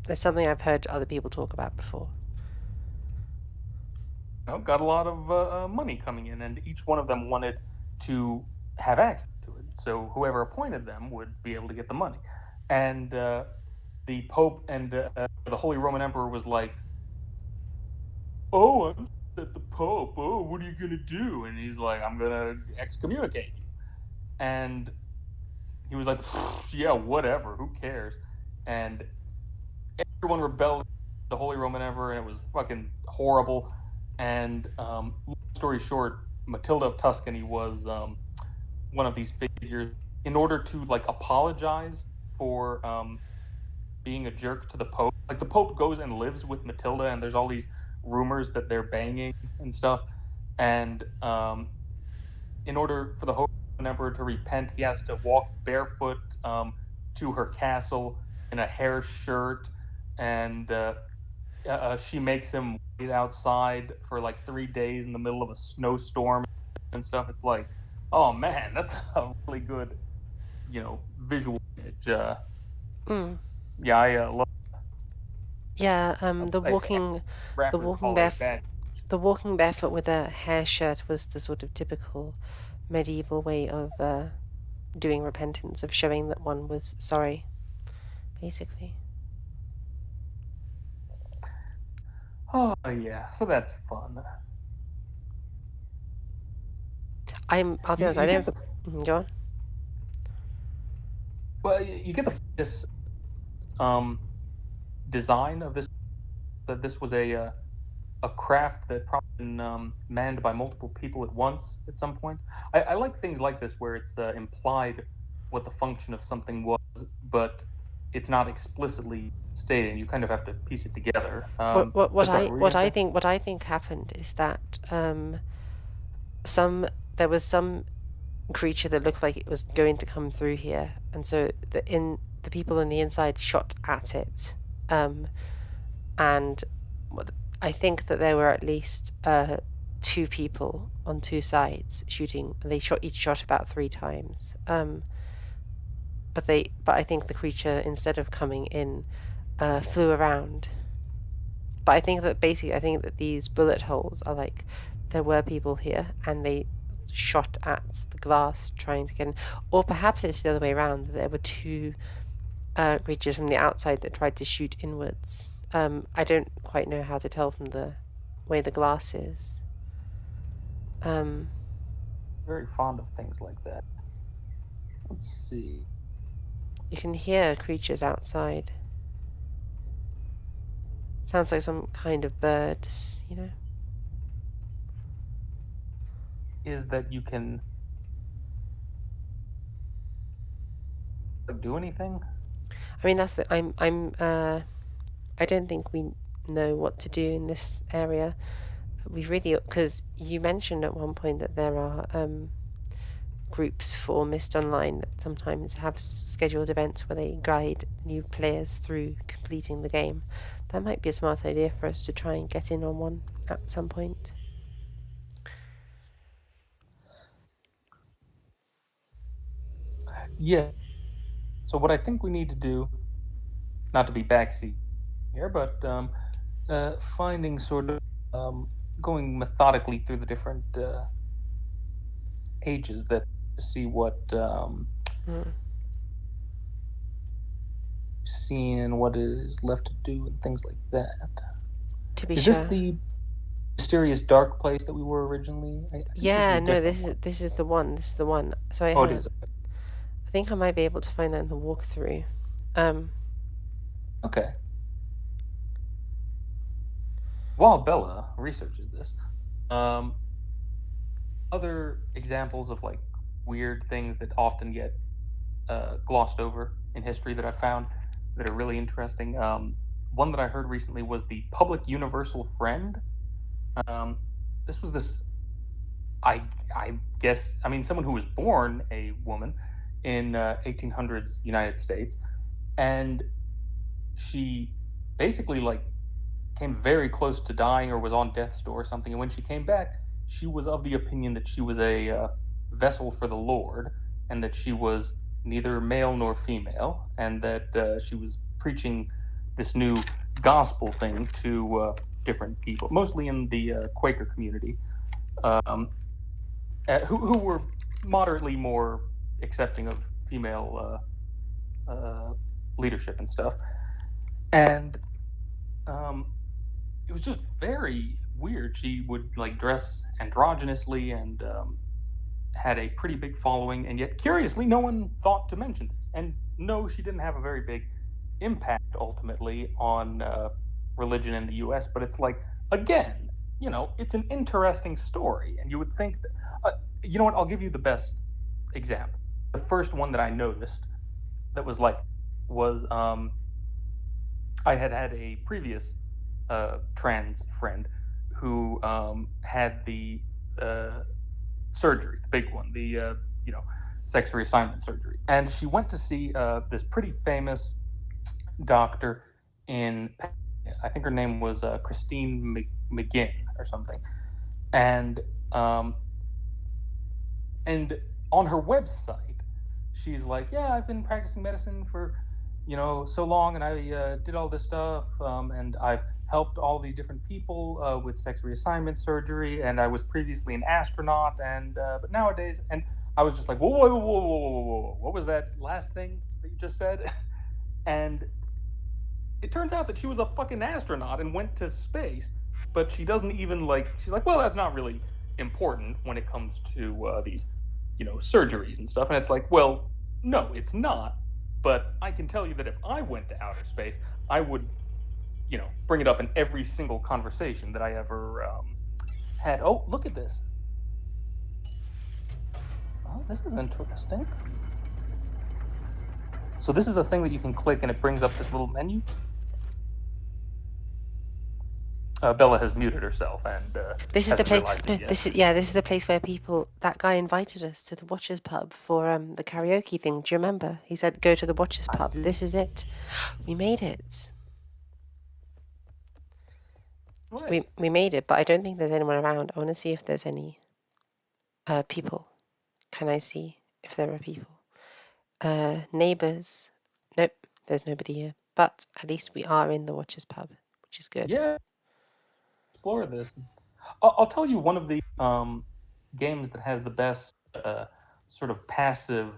it's something I've heard other people talk about before. got a lot of money coming in, and each one of them wanted to have access to it. So whoever appointed them would be able to get the money, and the Pope and the Holy Roman Emperor was like, "Oh, I'm at the Pope. Oh, what are you gonna do?" And he's like, "I'm gonna excommunicate you." And he was like, "Yeah, whatever. Who cares?" And everyone rebelled against the Holy Roman Emperor, and it was fucking horrible. And long story short, Matilda of Tuscany was one of these figures. In order to like apologize for being a jerk to the Pope, like the Pope goes and lives with Matilda, and there's all these rumors that they're banging and stuff. And in order for the Holy Emperor to repent, he has to walk barefoot to her castle in a hair shirt, and she makes him wait outside for like 3 days in the middle of a snowstorm and stuff. It's like, oh man, that's a really good, visual image. Mm. Yeah, I love. Yeah, the Rappers walking call it a barefoot, bad. the walking barefoot with a hair shirt was the sort of typical medieval way of doing repentance, of showing that one was sorry, basically. Oh yeah, so that's fun. I'll be You honest, I you get don't. the Go on. well, you get this um design of this, that this was a craft that probably been manned by multiple people at once at some point. I like things like this where it's implied what the function of something was, but it's not explicitly stated. You kind of have to piece it together. But sorry, what were you gonna say? What I think happened is that there was some creature that looked like it was going to come through here, and so the people on the inside shot at it, and I think that there were at least two people on two sides shooting. They each shot about 3 times. But I think the creature, instead of coming in, flew around. But I think that these bullet holes are like, there were people here and they shot at the glass trying to get in. Or perhaps it's the other way around. There were two creatures from the outside that tried to shoot inwards. I don't quite know how to tell from the way the glass is. Very fond of things like that. Let's see. You can hear creatures outside. Sounds like some kind of birds, you know? Is that you can do anything? I mean, I don't think we know what to do in this area. Because you mentioned at one point that there are groups for Myst Online that sometimes have scheduled events where they guide new players through completing the game. That might be a smart idea for us to try and get in on one at some point. Yeah. So what I think we need to do, not to be backseat here, but finding sort of going methodically through the different ages that to see what seen and what is left to do and things like that. To be Is sure. this the mysterious dark place that we were originally? Yeah, no, this is the one. This is the one. So it is. I think I might be able to find that in the walkthrough. Okay. While Bella researches this, other examples of like weird things that often get glossed over in history that I found that are really interesting. One that I heard recently was the public universal friend. This was this, I guess, I mean, someone who was born a woman in 1800s United States, and she basically like came very close to dying or was on death's door or something. And when she came back, she was of the opinion that she was a vessel for the Lord, and that she was neither male nor female, and that she was preaching this new gospel thing to different people, mostly in the Quaker community, who were moderately more accepting of female leadership and stuff. And it was just very weird. She would like dress androgynously and had a pretty big following, and yet curiously no one thought to mention this. And no, she didn't have a very big impact ultimately on religion in the US, but it's like, again, you know, it's an interesting story, and you would think that you know what, I'll give you the best example. The first one that I noticed that was like was I had a previous trans friend who had the surgery, the big one, the you know, sex reassignment surgery, and she went to see this pretty famous doctor in, I think her name was Christine McGinn or something, and on her website she's like, yeah, I've been practicing medicine for, you know, so long, and I did all this stuff, and I've helped all these different people with sex reassignment surgery, and I was previously an astronaut, and but nowadays, and I was just like, whoa, whoa, whoa, whoa, whoa, whoa, whoa, what was that last thing that you just said? And it turns out that she was a fucking astronaut and went to space, but she doesn't even like, she's like, well, that's not really important when it comes to these, you know, surgeries and stuff. And it's like, well, no, it's not. But I can tell you that if I went to outer space, I would, you know, bring it up in every single conversation that I ever had. Oh, look at this. Oh, this is interesting. So this is a thing that you can click and it brings up this little menu. Bella has muted herself and This is the hasn't place. realized it No, yet. this is the place where people. That guy invited us to the Watchers pub for the karaoke thing. Do you remember? He said go to the Watchers I pub. do. This is it. We made it. Way. We made it, but I don't think there's anyone around. I want to see if there's any people. Can I see if there are people? Neighbours. Nope, there's nobody here. But at least we are in the Watchers pub, which is good. Yeah, explore this. I'll tell you one of the games that has the best sort of passive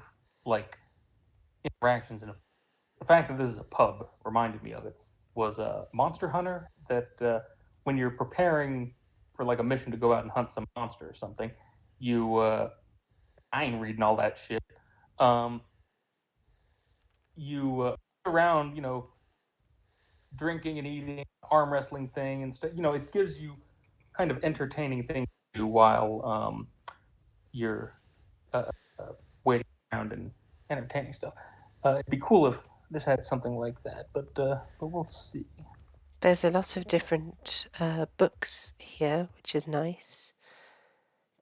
like interactions in the fact that this is a pub reminded me of it was Monster Hunter that when you're preparing for like a mission to go out and hunt some monster or something, you I ain't reading all that shit. Um, you around, drinking and eating, arm wrestling thing and stuff. It gives you kind of entertaining things to do while you're uh, uh, waiting around and entertaining stuff. It'd be cool if this had something like that, but we'll see. There's a lot of different books here, which is nice.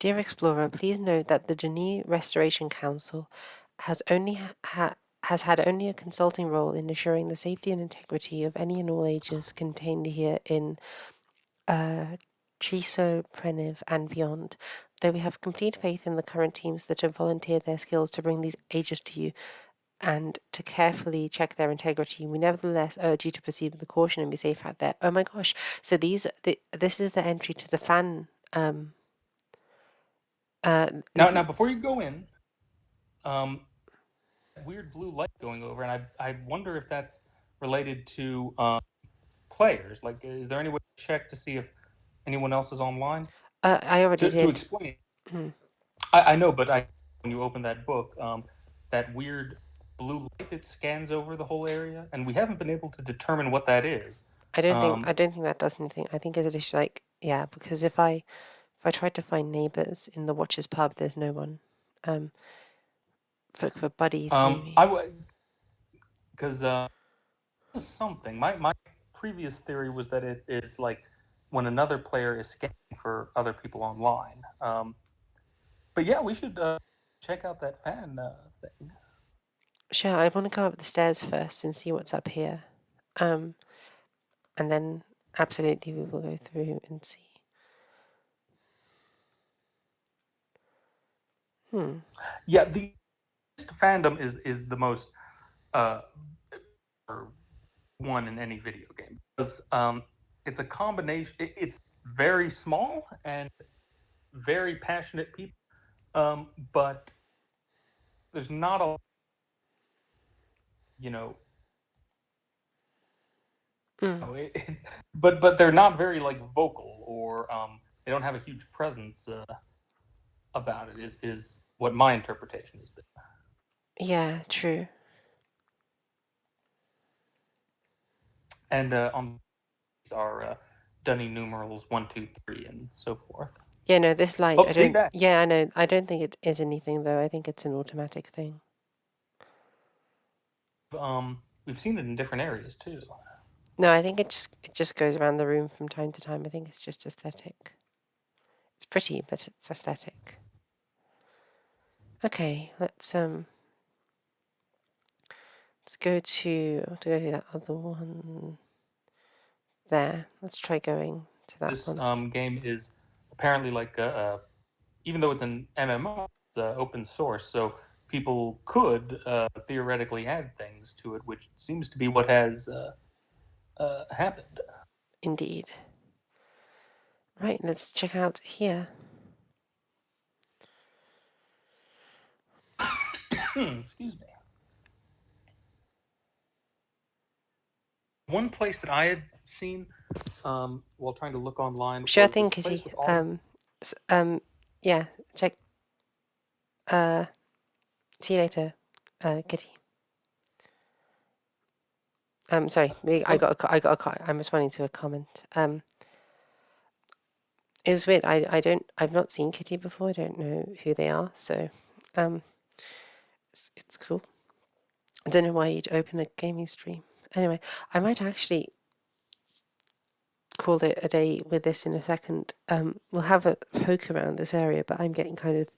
Dear Explorer, please note that the Denis Restoration Council has only has had only a consulting role in assuring the safety and integrity of any and all ages contained here in Chiso, Preniv, and beyond. Though we have complete faith in the current teams that have volunteered their skills to bring these ages to you and to carefully check their integrity, we nevertheless urge you to proceed with caution and be safe out there. Oh my gosh! So this is the entry to the fan. Now, before you go in, weird blue light going over, and I wonder if that's related to players. Like, is there any way to check to see if anyone else is online? I already To did. explain, I know, but when you open that book, that weird blue light that scans over the whole area, and we haven't been able to determine what that is. I don't think that does anything. I think it is just like, yeah, because if I tried to find neighbours in the Watchers pub, there's no one. For buddies maybe. I would, because something. My previous theory was that it is like when another player is scanning for other people online. But yeah, we should check out that fan thing. Sure, I want to go up the stairs first and see what's up here. And then absolutely we will go through and see. Yeah, the fandom is the most one in any video game because it's a combination. It's very small and very passionate people, but there's not a you know. But they're not very like vocal or they don't have a huge presence about it. Is what my interpretation has been. Yeah, true. And on these are Dunning numerals 1, 2, 3, and so forth. Yeah, no, this light. Oh, see that? Yeah, I know. I don't think it is anything though. I think it's an automatic thing. We've seen it in different areas too. No, I think it just goes around the room from time to time. I think it's just aesthetic. It's pretty, but it's aesthetic. Okay, let's go to that other one. There. Let's try going to that This one. game is apparently like even though it's an MMO, it's open source, so people could theoretically add things to it, which seems to be what has happened. Indeed. Right, let's check out here. Excuse me. One place that I had seen while trying to look online. Sure was thing, this place Kitty. with Yeah, check. See you later, Kitty. Sorry, I'm responding to a comment. It was weird. I've not seen Kitty before. I don't know who they are, so, it's cool. I don't know why you'd open a gaming stream. Anyway, I might actually call it a day with this in a second. We'll have a poke around this area, but I'm getting kind of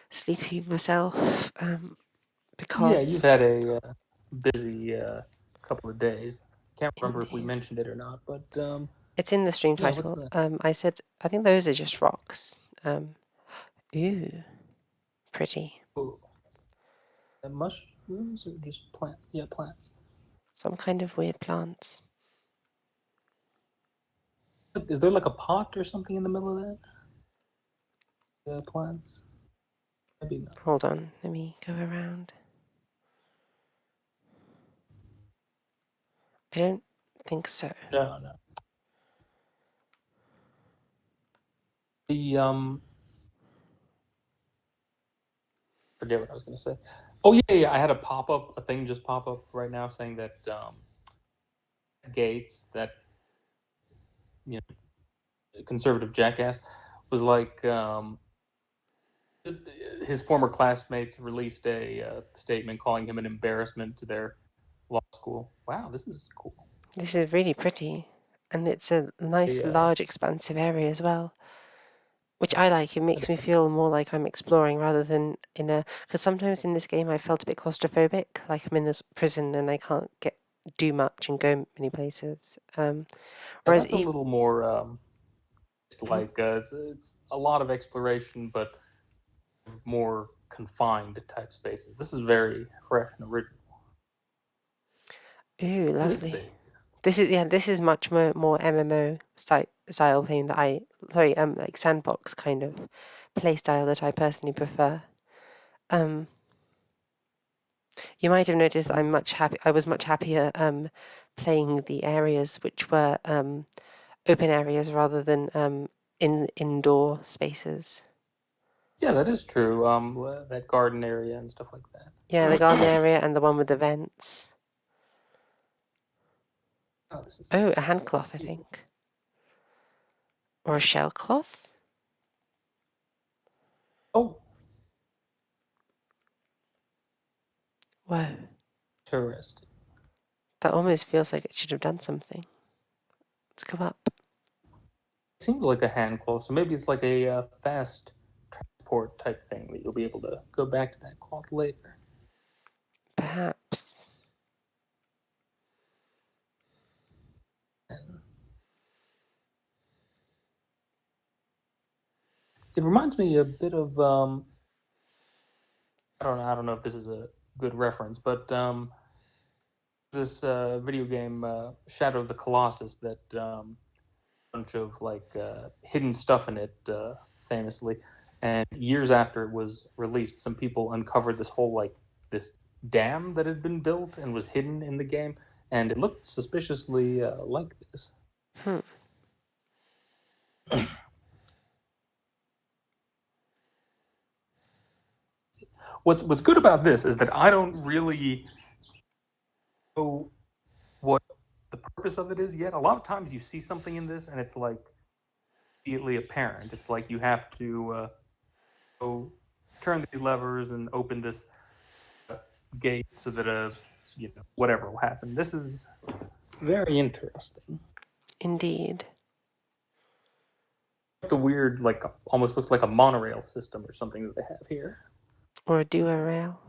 sleepy myself Yeah, you've because had a busy couple of days. Can't remember if we indeed. mentioned it or not, but It's in the stream yeah, what's title. that? I said I think those are just rocks. Ooh, pretty. Oh, mushrooms or just plants? Yeah, plants. Some kind of weird plants. Is there like a pot or something in the middle of that? Plants? Maybe not. Hold on, let me go around. I don't think so. No, no. The forget what I was gonna say. Oh yeah, yeah. I had a thing just pop up right now saying that Gates, that you conservative jackass, was like his former classmates released a statement calling him an embarrassment to their law school. Wow, this is cool. This is really pretty, and it's a nice, Yeah, large, expansive area as well, which I like. It makes me feel more like I'm exploring rather than in a. Because sometimes in this game I felt a bit claustrophobic, like I'm in a prison and I can't do much and go many places. Whereas that's a little more like it's a lot of exploration, but more confined type spaces. This is very fresh and original. ooh, It is lovely. big. This is much more MMO style thing that like sandbox kind of play style that I personally prefer. Um, you might have noticed I was much happier playing the areas which were open areas rather than indoor spaces. Yeah, that is true. That garden area and stuff like Yeah, the garden that. area and the one with the vents. Oh, this is Oh, a hand cloth, I beautiful. think. Or a shell cloth? Oh, Whoa. interesting. That almost feels like it should have done something. Let's go up. It seems like a hand cloth, so maybe it's like a fast transport type thing that you'll be able to go back to that cloth later. Perhaps. And it reminds me a bit of I don't know if this is a good reference, but this video game Shadow of the Colossus that bunch of like hidden stuff in it, famously. And years after it was released, some people uncovered this whole like this dam that had been built and was hidden in the game, and it looked suspiciously like this. Hmm. What's good about this is that I don't really know what the purpose of it is yet. A lot of times you see something in this and it's like immediately apparent. It's like you have to go turn these levers and open this gate so that whatever will happen. This is very interesting. Indeed. Like a weird, like almost looks like a monorail system or something that they have here. Or a duo rail.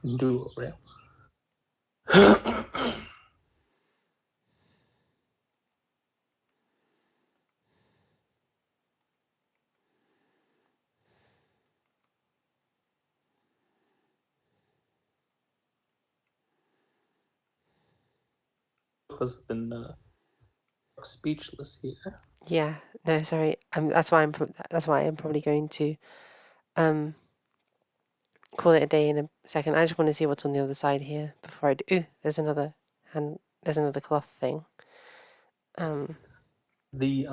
Dual rail. Has been speechless here. Yeah. No, sorry. That's why I'm probably going to um call it a day in a second. I just want to see what's on the other side here before I do. Ooh, there's another cloth thing. The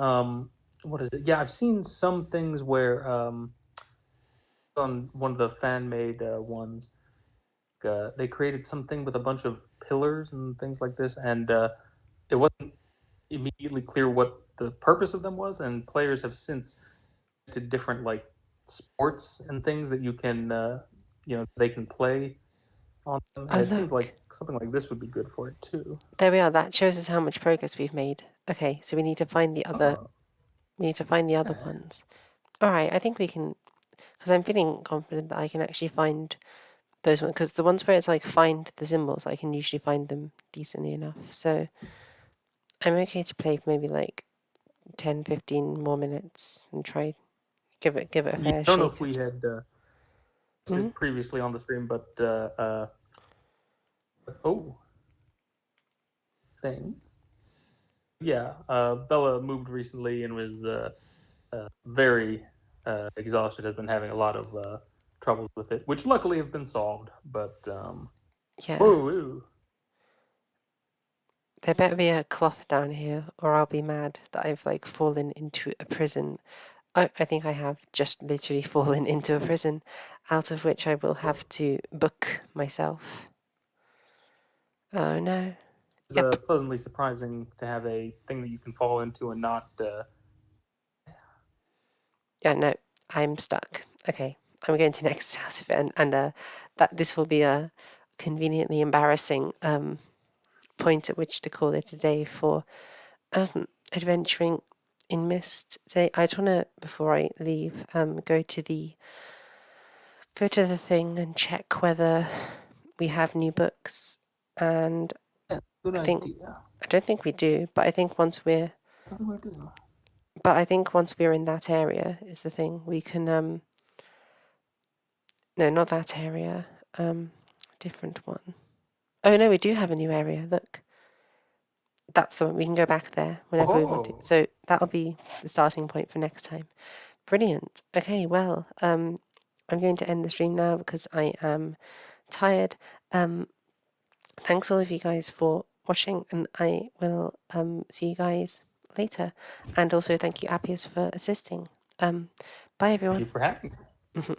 what is it? Yeah, I've seen some things where on one of the fan made ones, they created something with a bunch of pillars and things like this, and it wasn't immediately clear what the purpose of them was, and players have since to different like sports and things that you can they can play on them, Oh, and it seems look. like something like this would be good for it too. There we are. That shows us how much progress we've made. Okay, so we need to find the other. We need to find the other Okay. ones. All right, I think we can, because I'm feeling confident that I can actually find those ones. Because the ones where it's like find the symbols, I can usually find them decently enough. So I'm okay to play for maybe like 10, 15 more minutes and try give it a Yeah, fair I don't know shake. if we had Mm-hmm. said previously on the stream, but oh, thing. Yeah, Bella moved recently and was very exhausted. Has been having a lot of troubles with it, which luckily have been solved. But Yeah, whoa, whoa. there better be a cloth down here, or I'll be mad that I've like fallen into a prison. I think I have just literally fallen into a prison, out of which I will have to book myself. Oh no. It's Yep. pleasantly surprising to have a thing that you can fall into and not. Yeah, no, I'm stuck. Okay, I'm going to next out of it, and that this will be a conveniently embarrassing point at which to call it a day for adventuring in Myst today. I just want to, before I leave, go to the thing and check whether we have new books, and Yeah, good I think idea. I don't think we do, but I think once we're in that area is the thing we can no, not that area, different one. Oh no, we do have a new area. Look, that's the one. We can go back there whenever we want to. Oh, So that'll be the starting point for next time. Brilliant. Okay, well, I'm going to end the stream now because I am tired. Thanks all of you guys for watching, and I will see you guys later. And also thank you, Apius, for assisting. Bye thank you everyone. for having me.